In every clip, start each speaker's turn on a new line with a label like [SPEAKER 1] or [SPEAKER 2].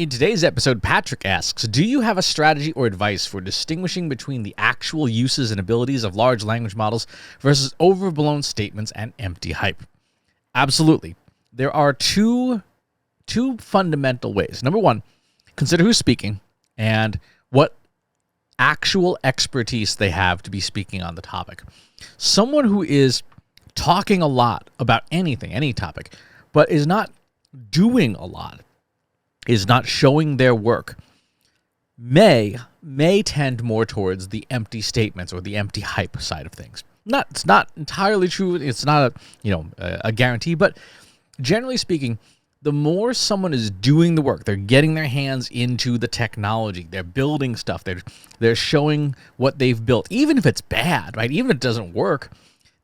[SPEAKER 1] In today's episode, Patrick asks, do you have a strategy or advice for distinguishing between the actual uses and abilities of large language models versus overblown statements and empty hype? Absolutely. There are two fundamental ways. Number one, consider who's speaking and what actual expertise they have to be speaking on the topic. Someone who is talking a lot about anything, any topic, but is not doing a lot, is not showing their work, may tend more towards the empty statements or the empty hype side of things. It's not entirely true. It's not a guarantee, but generally speaking, the more someone is doing the work, they're getting their hands into the technology, they're building stuff, they're showing what they've built, even if it's bad, right? Even if it doesn't work,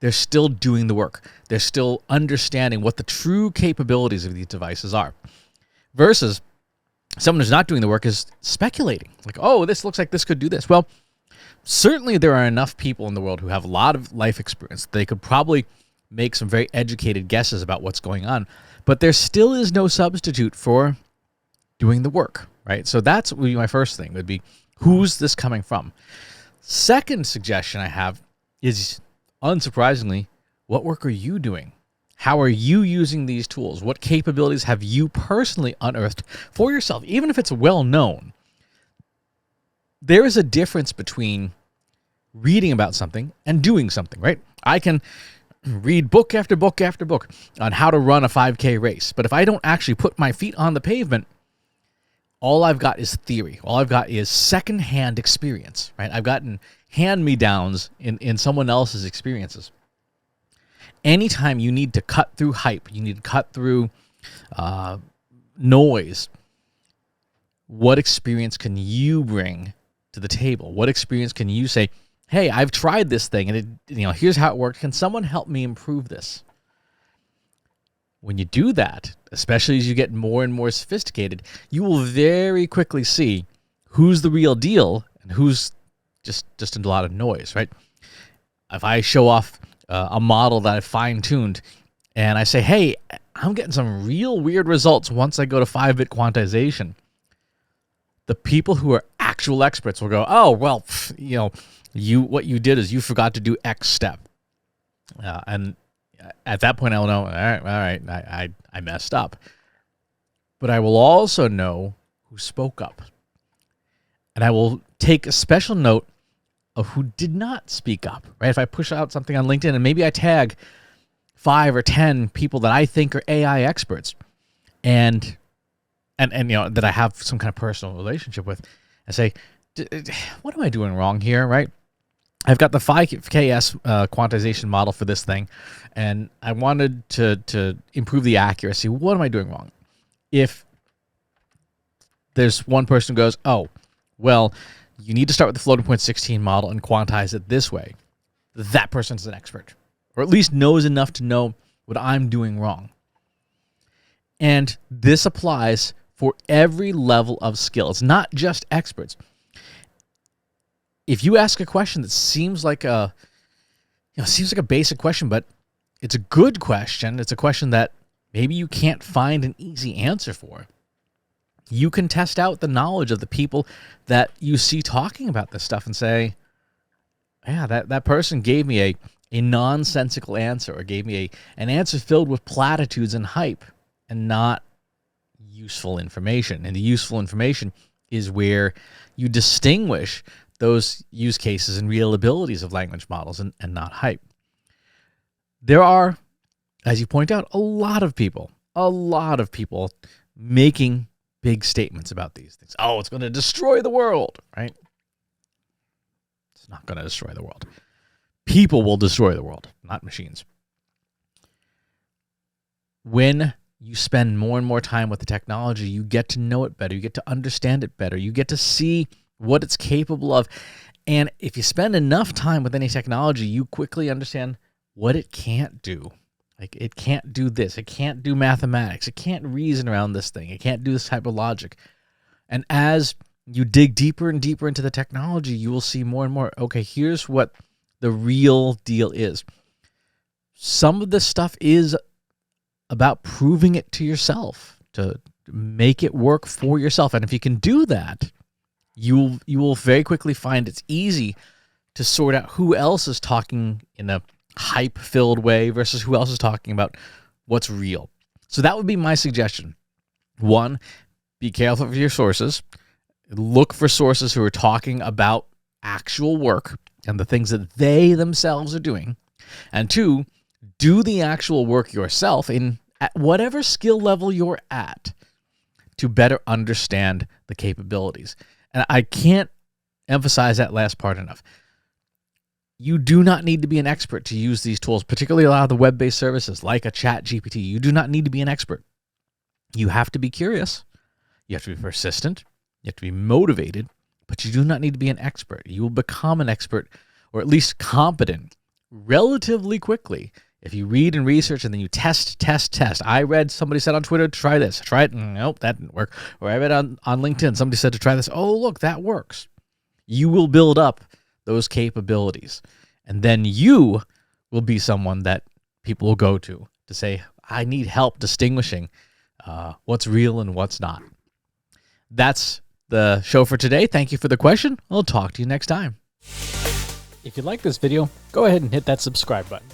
[SPEAKER 1] they're still doing the work. They're still understanding what the true capabilities of these devices are. Versus someone who's not doing the work is speculating. Like, oh, this looks like this could do this. Well, certainly there are enough people in the world who have a lot of life experience. They could probably make some very educated guesses about what's going on. But there still is no substitute for doing the work, right? So that's would be my first thing, would be, who's this coming from? Second suggestion I have is, unsurprisingly, what work are you doing? How are you using these tools? What capabilities have you personally unearthed for yourself? Even if it's well known, there is a difference between reading about something and doing something, right? I can read book after book after book on how to run a 5K race, but if I don't actually put my feet on the pavement, all I've got is theory. All I've got is secondhand experience, right? I've gotten hand-me-downs in someone else's experiences. Anytime you need to cut through hype, you need to cut through noise, what experience can you bring to the table? What experience can you say, hey, I've tried this thing and here's how it worked. Can someone help me improve this? When you do that, especially as you get more and more sophisticated, you will very quickly see who's the real deal and who's just a lot of noise, right? If I show off a model that I've fine-tuned and I say, hey, I'm getting some real weird results once I go to 5-bit quantization, the people who are actual experts will go, oh, well, what you did is you forgot to do X step. And at that point, I will know, all right, I messed up. But I will also know who spoke up. And I will take a special note of who did not speak up, right? If I push out something on LinkedIn and maybe I tag 5 or 10 people that I think are AI experts and that I have some kind of personal relationship with, I say, what am I doing wrong here, right? I've got the 5KS quantization model for this thing, and I wanted to improve the accuracy. What am I doing wrong? If there's one person who goes, oh, well, you need to start with the floating point 16 model and quantize it this way, that person's an expert, or at least knows enough to know what I'm doing wrong. And this applies for every level of skill. It's not just experts. If you ask a question that seems like a basic question, but it's a good question, it's a question that maybe you can't find an easy answer for, you can test out the knowledge of the people that you see talking about this stuff and say, yeah, that person gave me a nonsensical answer, or gave me an answer filled with platitudes and hype and not useful information. And the useful information is where you distinguish those use cases and real abilities of language models and not hype. There are, as you point out, a lot of people making big statements about these things. Oh, it's going to destroy the world, right? It's not going to destroy the world. People will destroy the world, not machines. When you spend more and more time with the technology, you get to know it better. You get to understand it better. You get to see what it's capable of. And if you spend enough time with any technology, you quickly understand what it can't do. Like, it can't do this. It can't do mathematics. It can't reason around this thing. It can't do this type of logic. And as you dig deeper and deeper into the technology, you will see more and more, okay, here's what the real deal is. Some of this stuff is about proving it to yourself, to Make it work for yourself. And if you can do that, you will very quickly find it's easy to sort out who else is talking in a hype-filled way versus who else is talking about what's real. So that would be my suggestion. 1, be careful of your sources. Look for sources who are talking about actual work and the things that they themselves are doing. And 2, do the actual work yourself at whatever skill level you're at to better understand the capabilities. And I can't emphasize that last part enough. You do not need to be an expert to use these tools, particularly a lot of the web-based services like a ChatGPT. You do not need to be an expert. You have to be curious. You have to be persistent. You have to be motivated, but you do not need to be an expert. You will become an expert, or at least competent, relatively quickly if you read and research and then you test. I read somebody said on Twitter, try this. Try it. Nope, that didn't work. Or I read on LinkedIn, somebody said to try this. Oh, look, that works. You will build up those capabilities. And then you will be someone that people will go to say, I need help distinguishing what's real and what's not. That's the show for today. Thank you for the question. I'll talk to you next time. If you like this video, go ahead and hit that subscribe button.